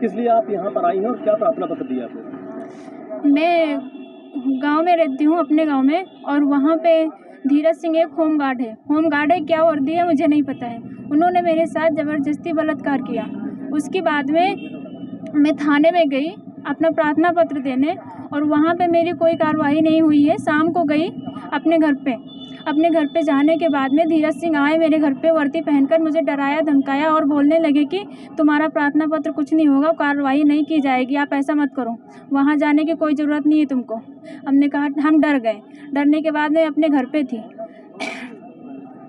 किस लिए आप यहाँ पर आई हैं और क्या प्रार्थना पत्र दिया आपने? मैं गांव में रहती हूँ, अपने गांव में, और वहाँ पे धीरज सिंह एक होमगार्ड है। क्या वर्दी है मुझे नहीं पता है। उन्होंने मेरे साथ ज़बरदस्ती बलात्कार किया। उसके बाद में मैं थाने में गई अपना प्रार्थना पत्र देने, और वहाँ पे मेरी कोई कार्रवाई नहीं हुई है। शाम को गई अपने घर पे जाने के बाद में धीरज सिंह आए मेरे घर पे, वर्दी पहनकर मुझे डराया धमकाया और बोलने लगे कि तुम्हारा प्रार्थना पत्र कुछ नहीं होगा, कार्रवाई नहीं की जाएगी, आप ऐसा मत करो, वहाँ जाने की कोई ज़रूरत नहीं है तुमको। हमने कहा, हम डर गए। डरने के बाद मैं अपने घर पे थी।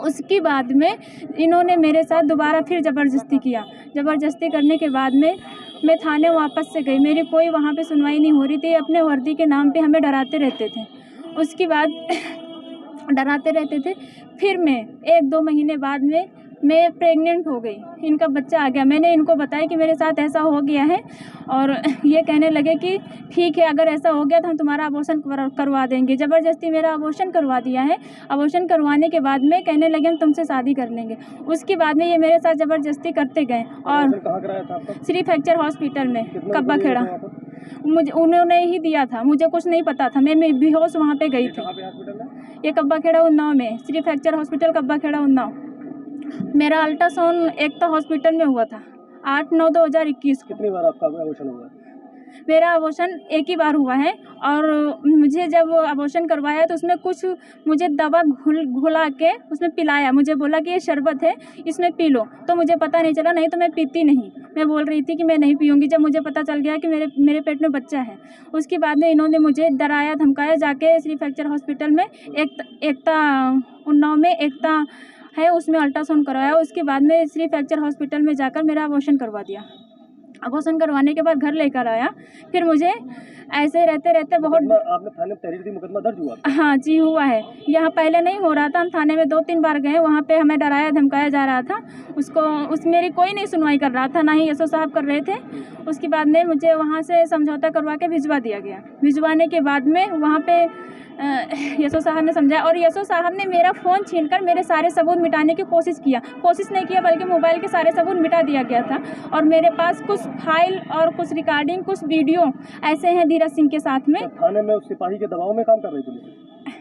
उसके बाद में इन्होंने मेरे साथ दोबारा फिर ज़बरदस्ती किया। ज़बरदस्ती करने के बाद में मैं थाने वापस से गई। मेरी कोई वहाँ पे सुनवाई नहीं हो रही थी। अपने वर्दी के नाम पे हमें डराते रहते थे। उसके बाद डराते रहते थे। फिर मैं 1-2 महीने बाद में मैं प्रेग्नेंट हो गई। इनका बच्चा आ गया। मैंने इनको बताया कि मेरे साथ ऐसा हो गया है, और ये कहने लगे कि ठीक है, अगर ऐसा हो गया तो हम तुम्हारा अबॉर्शन करवा देंगे। ज़बरदस्ती मेरा अबॉर्शन करवा दिया है। अबॉर्शन करवाने के बाद में कहने लगे हम तुमसे शादी कर लेंगे। उसके बाद में ये मेरे साथ ज़बरदस्ती करते गए। और कहाँ कराया था आपका? श्री फ्रैक्चर हॉस्पिटल में, कब्बा खेड़ा। मुझे उन्होंने ही दिया था, मुझे कुछ नहीं पता था। मैं बेहोश वहाँ पे गई थी। ये कब्बा खेड़ा उन्नाव में, श्री फ्रैक्चर हॉस्पिटल कब्बा खेड़ा उन्नाव। मेरा अल्ट्रासाउंड एकता हॉस्पिटल में हुआ था 8/9/2021 को। कितनी बार आपका अबॉर्शन हुआ? मेरा अबॉर्शन एक ही बार हुआ है। और मुझे जब अबॉर्शन करवाया तो उसमें कुछ मुझे दवा घुला के उसमें पिलाया। मुझे बोला कि ये शरबत है, इसमें पी लो, तो मुझे पता नहीं चला, नहीं तो मैं पीती नहीं। मैं बोल रही थी कि मैं नहीं पीऊँगी। जब मुझे पता चल गया कि मेरे पेट में बच्चा है, उसके बाद में इन्होंने मुझे डराया धमकाया। जाके श्री फ्रैक्चर हॉस्पिटल में एकता उन्नाव में एकता है, उसमें अल्ट्रासाउंड करवाया। उसके बाद में श्री फ्रैक्चर हॉस्पिटल में जाकर मेरा अबॉर्शन करवा दिया। अबॉर्शन करवाने के बाद घर लेकर आया। फिर मुझे ऐसे रहते रहते बहुत आपने थाने में तहरीर दी, मुकदमा दर्ज हुआ? हाँ जी, हुआ है। यहाँ पहले नहीं हो रहा था। हम थाने में 2-3 बार गए, वहाँ पे हमें डराया धमकाया जा रहा था। मेरी कोई नहीं सुनवाई कर रहा था, ना ही एसओ साहब कर रहे थे। उसके बाद में मुझे वहाँ से समझौता करवा के भिजवा दिया गया। भिजवाने के बाद में वहाँ पे एसओ साहब ने समझाया, और एसओ साहब ने मेरा फ़ोन छीनकर मेरे सारे सबूत मिटाने की कोशिश नहीं किया, बल्कि मोबाइल के सारे सबूत मिटा दिया गया था। और मेरे पास कुछ फाइल और कुछ रिकॉर्डिंग, कुछ वीडियो ऐसे हैं धीरज सिंह के साथ में। थाने में उस सिपाही के दबाव में काम कर रही पुलिस?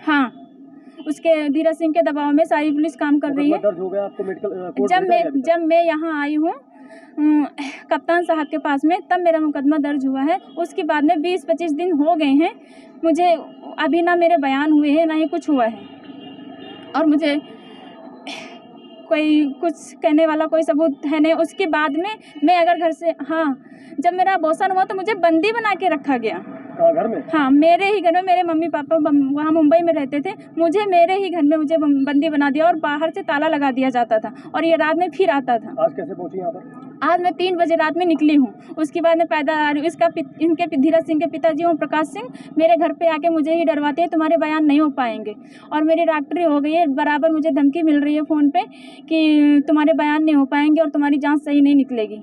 हाँ, उसके धीरज सिंह के दबाव में सारी पुलिस काम कर रही है। दर्ज हो गया आपको मेडिकल कोर्ट? जब मैं यहाँ आई हूँ कप्तान साहब के पास में, तब मेरा मुकदमा दर्ज हुआ है। उसके बाद में 20-25 दिन हो गए हैं। मुझे अभी ना मेरे बयान हुए हैं, ना ही कुछ हुआ है, और मुझे कोई कुछ कहने वाला कोई सबूत है नहीं। उसके बाद में मैं अगर घर से, हाँ, जब मेरा अबॉर्शन हुआ तो मुझे बंदी बना के रखा गया। घर में? हाँ, मेरे ही घर में। मेरे मम्मी पापा वहाँ मुंबई में रहते थे। मुझे मेरे ही घर में मुझे बंदी बना दिया, और बाहर से ताला लगा दिया जाता था, और ये रात में फिर आता था। आज कैसे पहुँची यहाँ पर? आज मैं 3 बजे रात में निकली हूँ। उसके बाद मैं पैदल आ रही हूँ। इनके धीरज सिंह के पिताजी ओम प्रकाश सिंह मेरे घर पे आके मुझे ही डरवाते हैं, तुम्हारे बयान नहीं हो पाएंगे। और मेरी डॉक्टरी हो गई है, बराबर मुझे धमकी मिल रही है फ़ोन पे कि तुम्हारे बयान नहीं हो पाएंगे और तुम्हारी जाँच सही नहीं निकलेगी।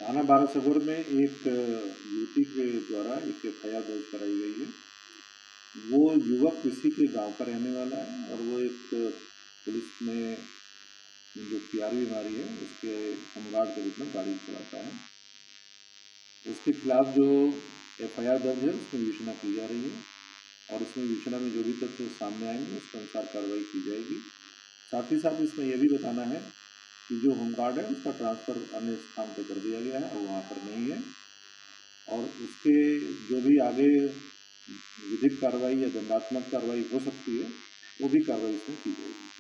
थाना बारासगर में एक युवती के द्वारा एक एफआईआर दर्ज कराई गई है। वो युवक किसी के गांव का रहने वाला है, और वो एक पुलिस में जो पीआरवी हमारी है उसके होमगार्ड के रूप में गाड़ी चलाता है। उसके खिलाफ जो एफआईआर दर्ज है उसमें विवेचना की जा रही है, और उसमें विवेचना में जो भी तथ्य सामने आएंगे उसके अनुसार कार्रवाई की जाएगी। साथ ही साथ इसमें यह भी बताना है कि जो होमगार्ड है उसका ट्रांसफ़र अन्य स्थान पर कर दिया गया है, और वहाँ पर नहीं है, और उसके जो भी आगे विधिक कार्रवाई या दंडात्मक कार्रवाई हो सकती है वो भी कार्रवाई इसमें की जाएगी।